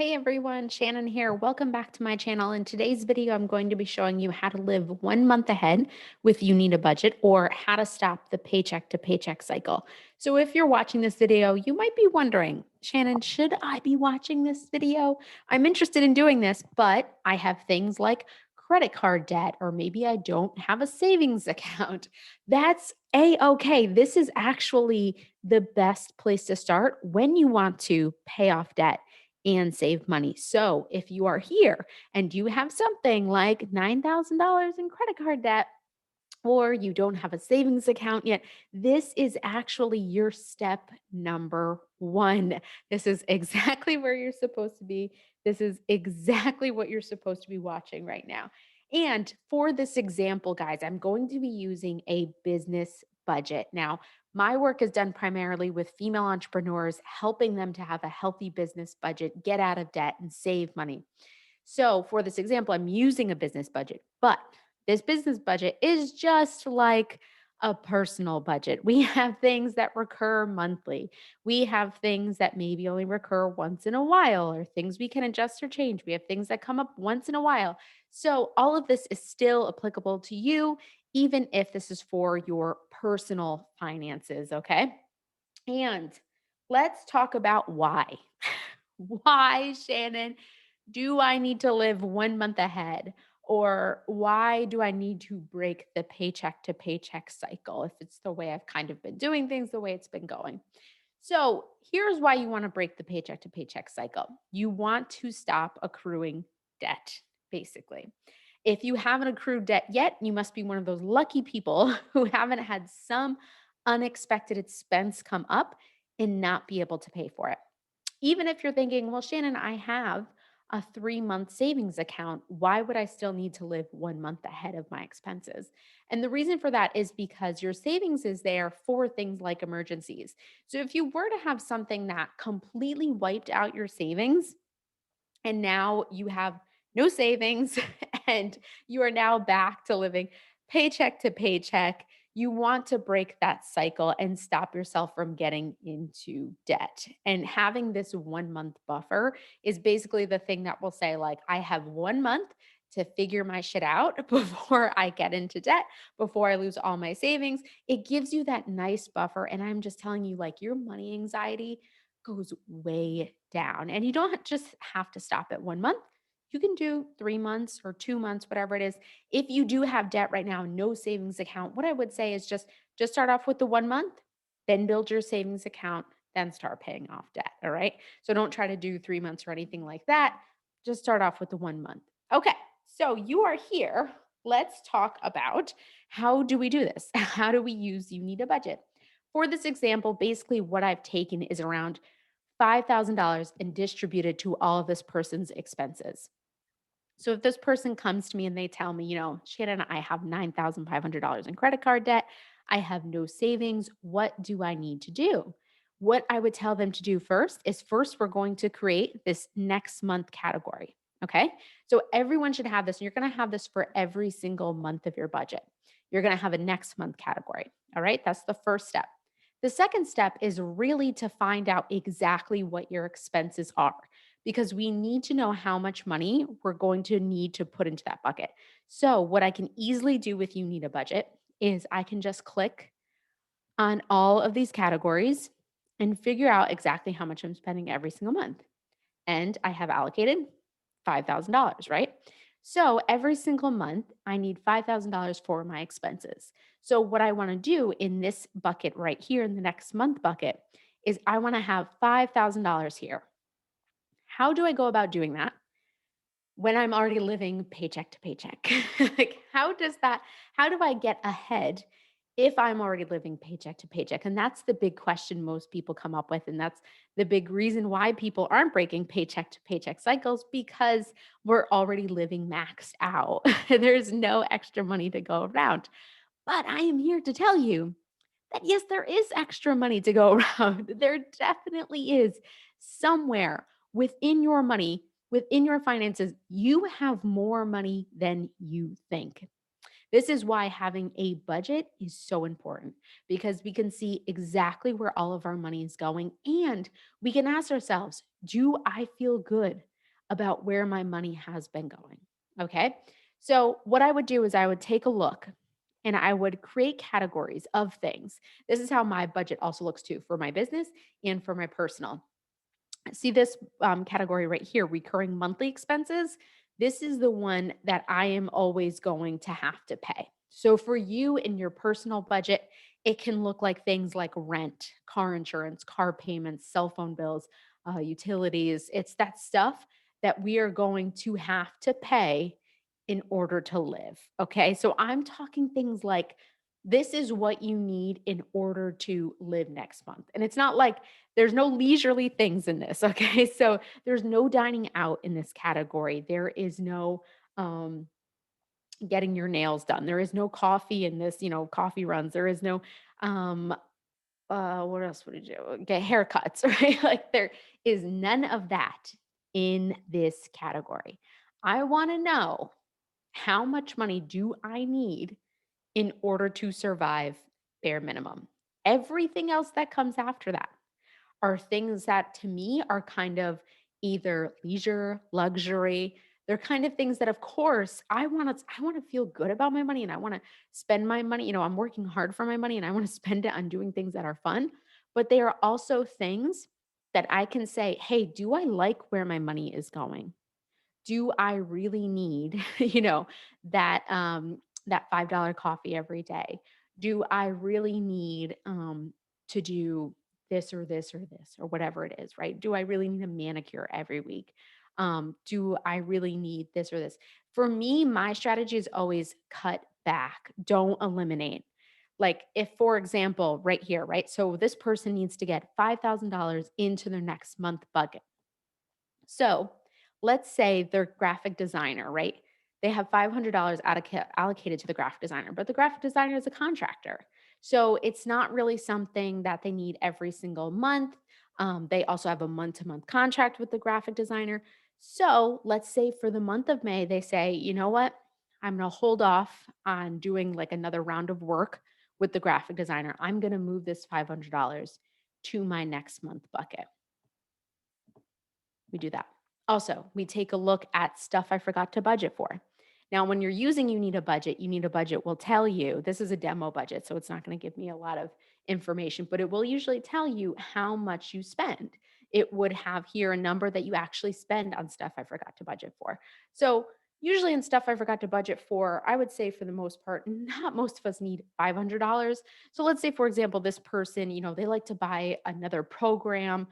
Hey everyone, Shannon here. Welcome back to my channel. In today's video, I'm going to be showing you how to live 1 month ahead with You Need a Budget or how to stop the paycheck to paycheck cycle. So if you're watching this video, you might be wondering, Shannon, should I be watching this video? I'm interested in doing this, but I have things like credit card debt, or maybe I don't have a savings account. That's a-okay. This is actually the best place to start when you want to pay off debt and save money. So if you are here and you have something like $9,000 in credit card debt, or you don't have a savings account yet, this is actually your step number one. This is exactly where you're supposed to be. This is exactly what you're supposed to be watching right now. And for this example, guys, I'm going to be using a business budget. Now, my work is done primarily with female entrepreneurs, helping them to have a healthy business budget, get out of debt, and save money. So, for this example, I'm using a business budget, but this business budget is just like a personal budget. We have things that recur monthly. We have things that maybe only recur once in a while, or things we can adjust or change. We have things that come up once in a while. So, all of this is still applicable to you, even if this is for your personal finances. Okay. And let's talk about why. Why, Shannon, do I need to live 1 month ahead? Or why do I need to break the paycheck to paycheck cycle if it's the way I've kind of been doing things, the way it's been going? So here's why you want to break the paycheck to paycheck cycle. You want to stop accruing debt, basically. If you haven't accrued debt yet, you must be one of those lucky people who haven't had some unexpected expense come up and not be able to pay for it. Even if you're thinking, well, Shannon, I have a 3 month savings account. Why would I still need to live 1 month ahead of my expenses? And the reason for that is because your savings is there for things like emergencies. So if you were to have something that completely wiped out your savings, and now you have no savings and you are now back to living paycheck to paycheck. You want to break that cycle and stop yourself from getting into debt. And having this 1 month buffer is basically the thing that will say, like, I have 1 month to figure my shit out before I get into debt, before I lose all my savings. It gives you that nice buffer. And I'm just telling you, like, your money anxiety goes way down. And you don't just have to stop at 1 month. You can do 3 months or 2 months, whatever it is. If you do have debt right now, no savings account, what I would say is just start off with the 1 month, then build your savings account, then start paying off debt. All right. So don't try to do 3 months or anything like that. Just start off with the 1 month. Okay. So you are here. Let's talk about how do we do this? How do we use You Need a Budget? For this example, basically what I've taken is around $5,000 and distributed to all of this person's expenses. So if this person comes to me and they tell me, Shannon, I have $9,500 in credit card debt, I have no savings, what do I need to do? What I would tell them to do first is first, we're going to create this next month category. Okay. So everyone should have this. And you're going to have this for every single month of your budget. You're going to have a next month category. All right. That's the first step. The second step is really to find out exactly what your expenses are because we need to know how much money we're going to need to put into that bucket. So, what I can easily do with You Need a Budget is I can just click on all of these categories and figure out exactly how much I'm spending every single month. And I have allocated $5,000, right? So every single month, I need $5,000 for my expenses. So, what I want to do in this bucket right here, in the next month bucket, is I want to have $5,000 here. How do I go about doing that when I'm already living paycheck to paycheck? Like, how do I get ahead if I'm already living paycheck to paycheck? And that's the big question most people come up with. And that's the big reason why people aren't breaking paycheck to paycheck cycles because we're already living maxed out. There's no extra money to go around. But I am here to tell you that yes, there is extra money to go around. There definitely is somewhere within your money, within your finances, you have more money than you think. This is why having a budget is so important because we can see exactly where all of our money is going and we can ask ourselves, do I feel good about where my money has been going. Okay. So, what I would do is I would take a look and I would create categories of things. This is how my budget also looks too for my business and for my personal. See this category right here, recurring monthly expenses. This is the one that I am always going to have to pay. So for you in your personal budget, it can look like things like rent, car insurance, car payments, cell phone bills, utilities. It's that stuff that we are going to have to pay in order to live. Okay. So I'm talking things like this is what you need in order to live next month. And it's not like there's no leisurely things in this, okay? So there's no dining out in this category. There is no um getting your nails done. There is no coffee in this, coffee runs. There is no um what else would you do? Get haircuts, right? Like there is none of that in this category. I want to know how much money do I need in order to survive bare minimum. Everything else that comes after that are things that to me are kind of either leisure, luxury. They're kind of things that of course I want to feel good about my money and I want to spend my money, I'm working hard for my money and I want to spend it on doing things that are fun, but they are also things that I can say, "Hey, do I like where my money is going? Do I really need, that $5 coffee every day? Do I really need to do this or this or this or whatever it is, right? Do I really need a manicure every week? Do I really need this or this?" For me, my strategy is always cut back, don't eliminate. Like, if, for example, right here, right? So this person needs to get $5,000 into their next month bucket. So let's say they're graphic designer, right? They have $500 allocated to the graphic designer, but the graphic designer is a contractor. So it's not really something that they need every single month. They also have a month to month contract with the graphic designer. So let's say for the month of May, they say, you know what? I'm going to hold off on doing like another round of work with the graphic designer. I'm going to move this $500 to my next month bucket. We do that. Also, we take a look at stuff I forgot to budget for. Now, when you're using You Need a Budget will tell you this is a demo budget, so it's not going to give me a lot of information, but it will usually tell you how much you spend. It would have here a number that you actually spend on stuff I forgot to budget for. So, usually in stuff I forgot to budget for, I would say for the most part, not most of us need $500. So, let's say, for example, this person, they like to buy another program,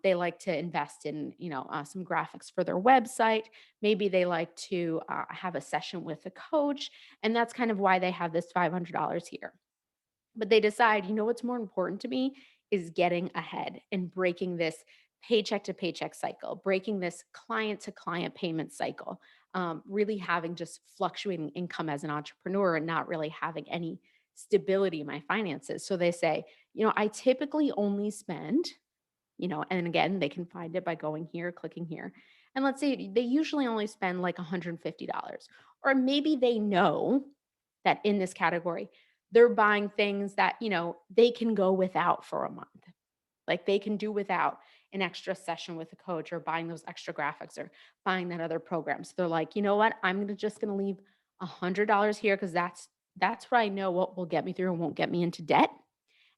they like to invest in, some graphics for their website. Maybe they like to have a session with a coach, and that's kind of why they have this $500 here. But they decide, what's more important to me is getting ahead and breaking this paycheck to paycheck cycle, breaking this client to client payment cycle, really having just fluctuating income as an entrepreneur and not really having any stability in my finances. So they say, I typically only spend, and again, they can find it by going here, clicking here. And let's say they usually only spend like $150. Or maybe they know that in this category, they're buying things that, they can go without for a month. Like they can do without an extra session with a coach or buying those extra graphics or buying that other program. So they're like, you know what? Just gonna leave $100 here because that's where I know what will get me through and won't get me into debt.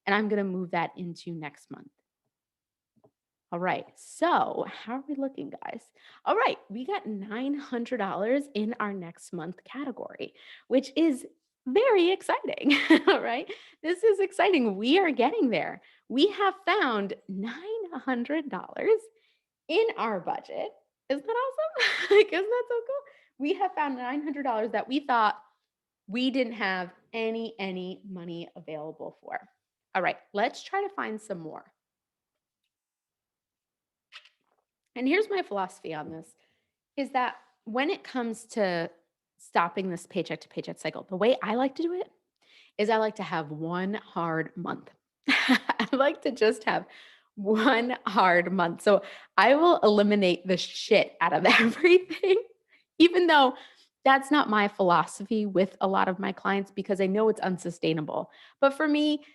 And I'm gonna move that into next month. All right. So, how are we looking, guys? All right. We got $900 in our next month category, which is very exciting. All right. This is exciting. We are getting there. We have found $900 in our budget. Isn't that awesome? Like, isn't that so cool? We have found $900 that we thought we didn't have any money available for. All right. Let's try to find some more. And here's my philosophy on this is that when it comes to stopping this paycheck to paycheck cycle, the way I like to do it is I like to have one hard month. I like to just have one hard month. So I will eliminate the shit out of everything, even though that's not my philosophy with a lot of my clients because I know it's unsustainable. But for me,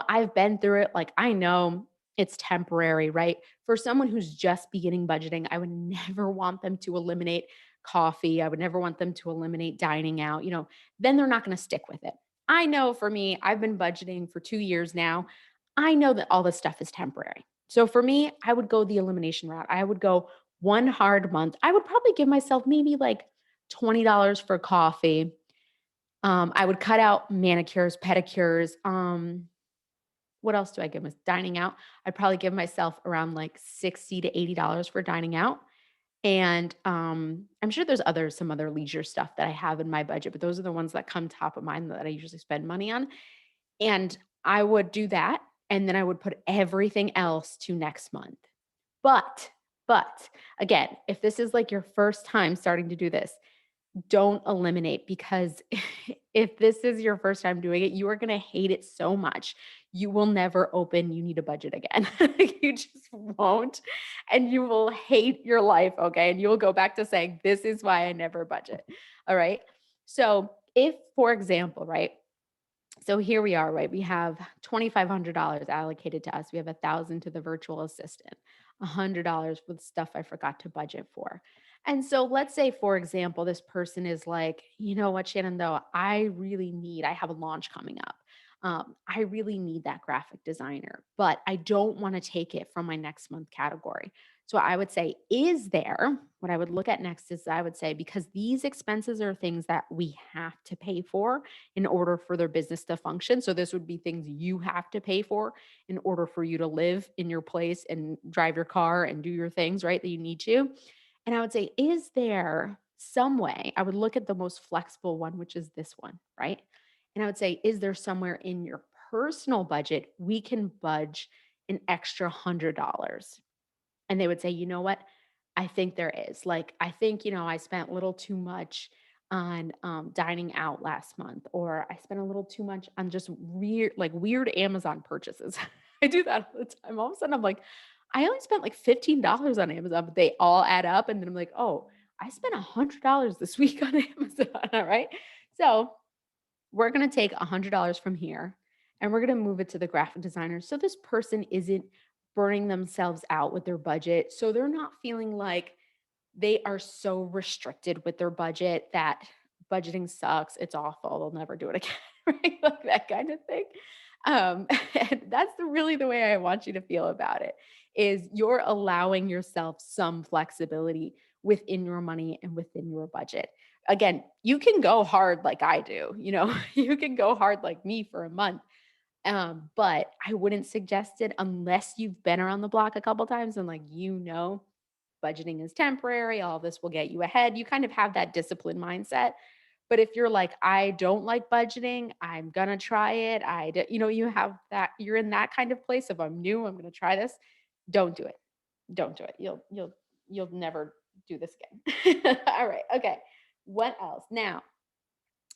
I've been through it. Like I know It's temporary, right? For someone who's just beginning budgeting, I would never want them to eliminate coffee. I would never want them to eliminate dining out. Then they're not going to stick with it. I know for me, I've been budgeting for 2 years now. I know that all this stuff is temporary. So for me, I would go the elimination route. I would go one hard month. I would probably give myself maybe like $20 for coffee. I would cut out manicures, pedicures. What else do I give dining out? I'd probably give myself around like 60 to $80 for dining out. And I'm sure there's some other leisure stuff that I have in my budget, but those are the ones that come top of mind that I usually spend money on. And I would do that. And then I would put everything else to next month. But again, if this is like your first time starting to do this, don't eliminate, because if this is your first time doing it, you are going to hate it so much. You will never open You Need a Budget again. You just won't. And you will hate your life. Okay. And you'll go back to saying, this is why I never budget. All right. So, if, for example, right, so here we are, right? We have $2,500 allocated to us. We have 1,000 to the virtual assistant, $100 with stuff I forgot to budget for. And so let's say, for example, this person is like, you know what, Shannon, though, I have a launch coming up. I really need that graphic designer, but I don't want to take it from my next month category. So I would say, what I would look at next is I would say, because these expenses are things that we have to pay for in order for their business to function. So this would be things you have to pay for in order for you to live in your place and drive your car and do your things, right? That you need to. And I would say, is there some way? I would look at the most flexible one, which is this one, right? And I would say, is there somewhere in your personal budget we can budge an extra $100? And they would say, you know what? I think there is. Like, I think, I spent a little too much on dining out last month, or I spent a little too much on just weird Amazon purchases. I do that all the time. All of a sudden, I'm like, I only spent like $15 on Amazon, but they all add up. And then I'm like, oh, I spent $100 this week on Amazon. All right. So we're going to take $100 from here and we're going to move it to the graphic designer. So this person isn't burning themselves out with their budget. So they're not feeling like they are so restricted with their budget that budgeting sucks. It's awful. They'll never do it again, right? Like that kind of thing. And that's really the way I want you to feel about it, is you're allowing yourself some flexibility within your money and within your budget. Again, you can go hard like I do, you can go hard like me for a month. But I wouldn't suggest it unless you've been around the block a couple times and like, budgeting is temporary, all this will get you ahead. You kind of have that discipline mindset. But if you're like, I don't like budgeting, I'm gonna try it. You have that, you're in that kind of place of, I'm new, I'm gonna try this. Don't do it. Don't do it. You'll never do this again. All right. Okay. What else? Now,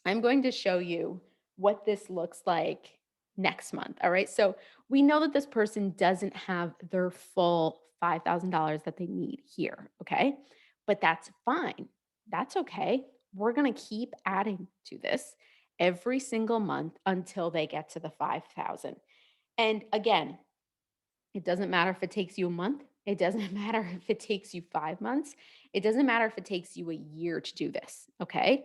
I'm going to show you what this looks like next month. All right. So we know that this person doesn't have their full $5,000 that they need here. Okay. But that's fine. That's okay. We're going to keep adding to this every single month until they get to the 5,000. And again, it doesn't matter if it takes you a month. It doesn't matter if it takes you 5 months. It doesn't matter if it takes you a year to do this. Okay.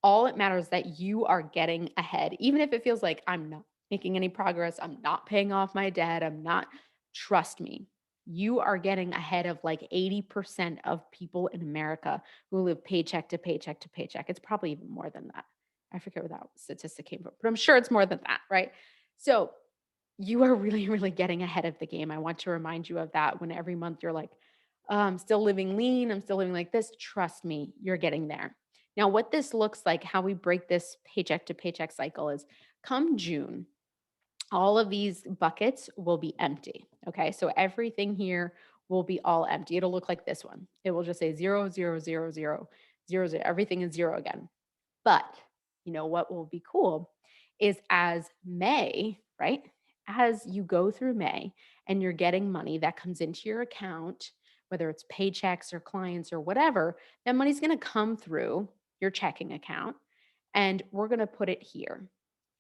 All it matters is that you are getting ahead, even if it feels like I'm not making any progress. I'm not paying off my debt. Trust me, you are getting ahead of like 80% of people in America who live paycheck to paycheck to paycheck. It's probably even more than that. I forget where that statistic came from, but I'm sure it's more than that. Right. So, you are really, really getting ahead of the game. I want to remind you of that when every month you're like, I'm still living lean. I'm still living like this. Trust me, you're getting there. Now, what this looks like, how we break this paycheck to paycheck cycle is, come June, all of these buckets will be empty. Okay. So everything here will be all empty. It'll look like this one. It will just say zero, zero, zero, zero, zero, zero. Everything is zero again. But you know what will be cool is, as May, right? As you go through May and you're getting money that comes into your account, whether it's paychecks or clients or whatever, that money's going to come through your checking account and we're going to put it here.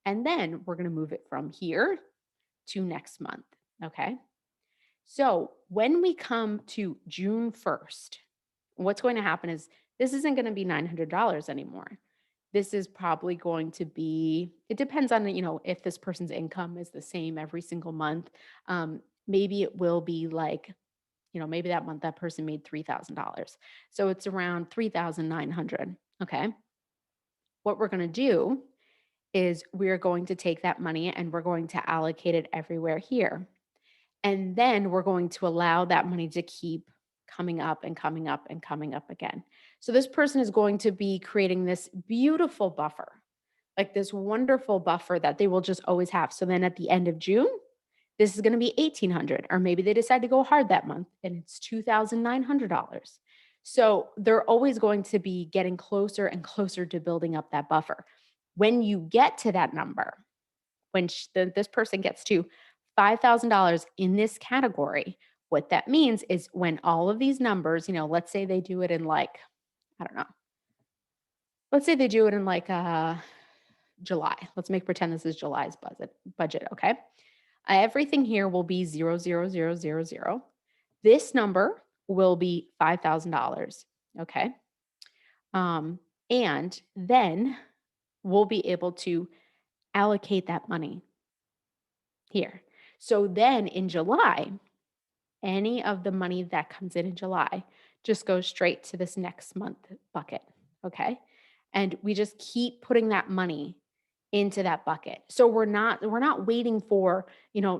And then we're going to move it from here to next month. Okay. So when we come to June 1st, what's going to happen is this isn't going to be $900 anymore. This is probably going to be, it depends on, if this person's income is the same every single month. Maybe it will be like, maybe that month that person made $3,000. So it's around 3,900. Okay. What we're going to do is we're going to take that money and we're going to allocate it everywhere here. And then we're going to allow that money to keep coming up and coming up and coming up again. So this person is going to be creating this beautiful buffer, like this wonderful buffer that they will just always have. So then at the end of June, this is going to be 1,800, or maybe they decide to go hard that month and it's $2,900. So they're always going to be getting closer and closer to building up that buffer. When you get to that number, when this person gets to $5,000 in this category, what that means is when all of these numbers, let's say they do it in like, I don't know, let's say they do it in like July. Let's make pretend this is July's budget, okay? Everything here will be 0, 0, 0, 0, 0. This number will be $5,000, okay? And then we'll be able to allocate that money here. So then in July, any of the money that comes in July just goes straight to this next month bucket. Okay. And we just keep putting that money into that bucket. So we're not waiting for,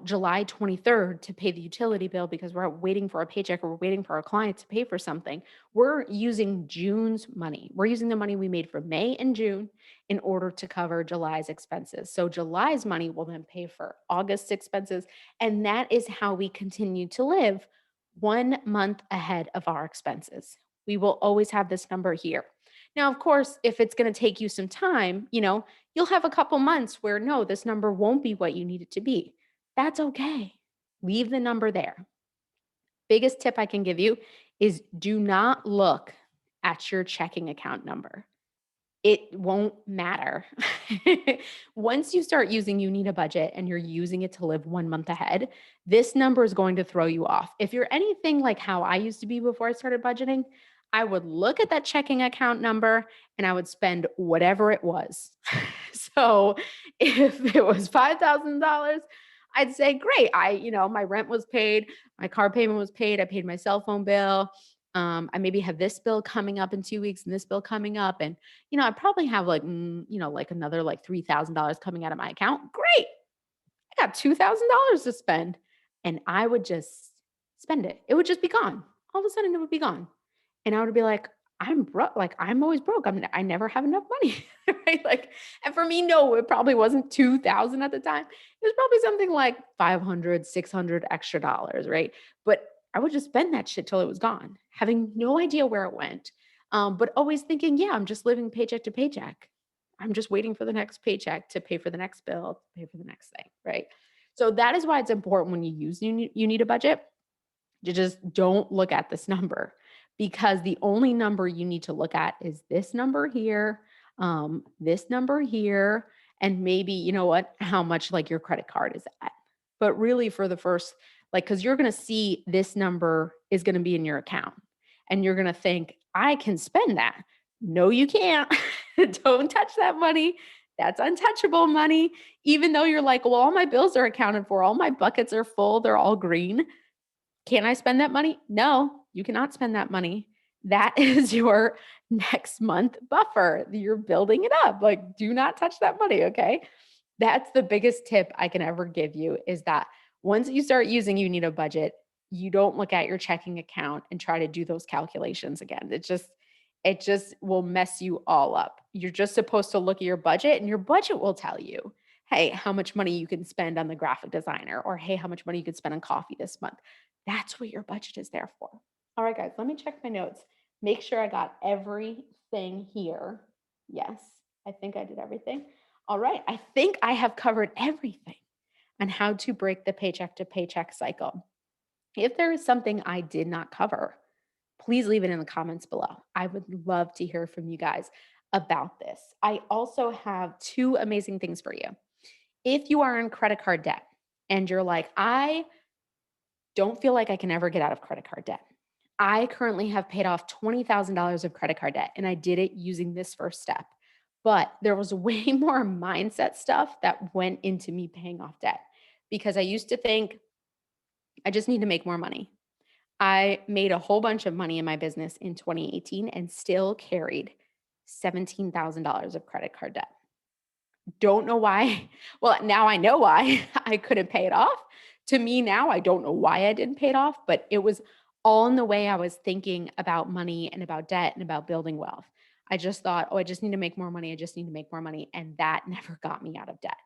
July 23rd to pay the utility bill because we're waiting for a paycheck or we're waiting for our client to pay for something. We're using June's money. We're using the money we made for May and June in order to cover July's expenses. So July's money will then pay for August's expenses. And that is how we continue to live 1 month ahead of our expenses. We will always have this number here. Now, of course, if it's going to take you some time, you'll have a couple months where no, this number won't be what you need it to be. That's okay. Leave the number there. Biggest tip I can give you is do not look at your checking account number. It won't matter. Once you start using You Need a Budget and you're using it to live 1 month ahead, this number is going to throw you off. If you're anything like how I used to be before I started budgeting, I would look at that checking account number and I would spend whatever it was. So if it was $5,000, I'd say, great. My rent was paid, my car payment was paid, I paid my cell phone bill. I maybe have this bill coming up in 2 weeks and this bill coming up. And, I probably have like, like another like $3,000 coming out of my account. Great. I got $2,000 to spend. And I would just spend it. It would just be gone. All of a sudden it would be gone. And I would be like, I'm broke. Like I'm always broke. I never have enough money. Right. Like, and for me, no, it probably wasn't 2,000 at the time. It was probably something like 500, 600 extra dollars. Right. But I would just spend that shit till it was gone, having no idea where it went. But always thinking, yeah, I'm just living paycheck to paycheck. I'm just waiting for the next paycheck to pay for the next bill, to pay for the next thing. Right. So that is why it's important when you use you need a budget. You just don't look at this number because the only number you need to look at is this number here, and maybe, how much like your credit card is at. But really for the first, because you're going to see this number is going to be in your account and you're going to think, I can spend that. No, you can't. Don't touch that money. That's untouchable money. Even though you're like, well, all my bills are accounted for, all my buckets are full, they're all green. Can I spend that money? No, you cannot spend that money. That is your next month buffer. You're building it up. Like, do not touch that money. Okay. That's the biggest tip I can ever give you is that once you start using You Need a Budget, you don't look at your checking account and try to do those calculations again. It just will mess you all up. You're just supposed to look at your budget and your budget will tell you, hey, how much money you can spend on the graphic designer, or hey, how much money you could spend on coffee this month. That's what your budget is there for. All right, guys, let me check my notes. Make sure I got everything here. Yes, I think I did everything. All right, I think I have covered everything on how to break the paycheck to paycheck cycle. If there is something I did not cover, please leave it in the comments below. I would love to hear from you guys about this. I also have two amazing things for you. If you are in credit card debt and you're like, I Don't feel like I can ever get out of credit card debt. I currently have paid off $20,000 of credit card debt, and I did it using this first step. But there was way more mindset stuff that went into me paying off debt because I used to think I just need to make more money. I made a whole bunch of money in my business in 2018 and still carried $17,000 of credit card debt. Don't know why. Well, now I know why I couldn't pay it off. To me now, I don't know why I didn't pay it off, but it was all in the way I was thinking about money and about debt and about building wealth. I just thought, oh, I just need to make more money. I just need to make more money. And that never got me out of debt.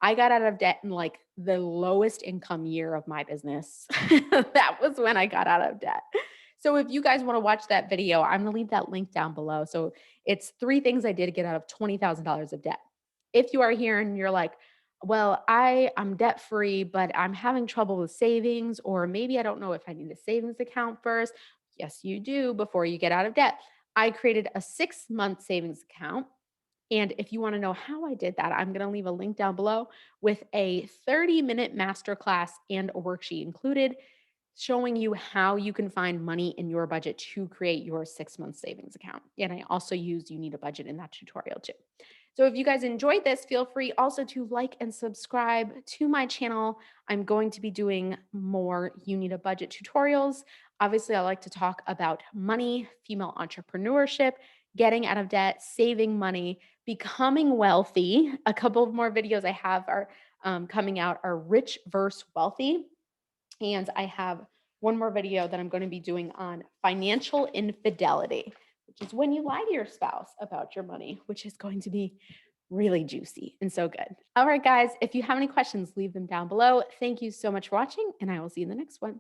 I got out of debt in like the lowest income year of my business. That was when I got out of debt. So if you guys want to watch that video, I'm going to leave that link down below. So it's 3 things I did to get out of $20,000 of debt. If you are here and you're like, well, I'm debt free, but I'm having trouble with savings, or maybe I don't know if I need a savings account first. Yes, you do before you get out of debt. I created a 6-month savings account, and if you want to know how I did that, I'm going to leave a link down below with a 30-minute masterclass and a worksheet included, showing you how you can find money in your budget to create your 6-month savings account. And I also use You Need a Budget in that tutorial too. So if you guys enjoyed this, feel free also to like and subscribe to my channel. I'm going to be doing more You Need a Budget tutorials. Obviously, I like to talk about money, female entrepreneurship, getting out of debt, saving money, becoming wealthy. A couple of more videos I have are coming out are rich versus wealthy. And I have one more video that I'm going to be doing on financial infidelity, which is when you lie to your spouse about your money, which is going to be really juicy and so good. All right, guys, if you have any questions, leave them down below. Thank you so much for watching, and I will see you in the next one.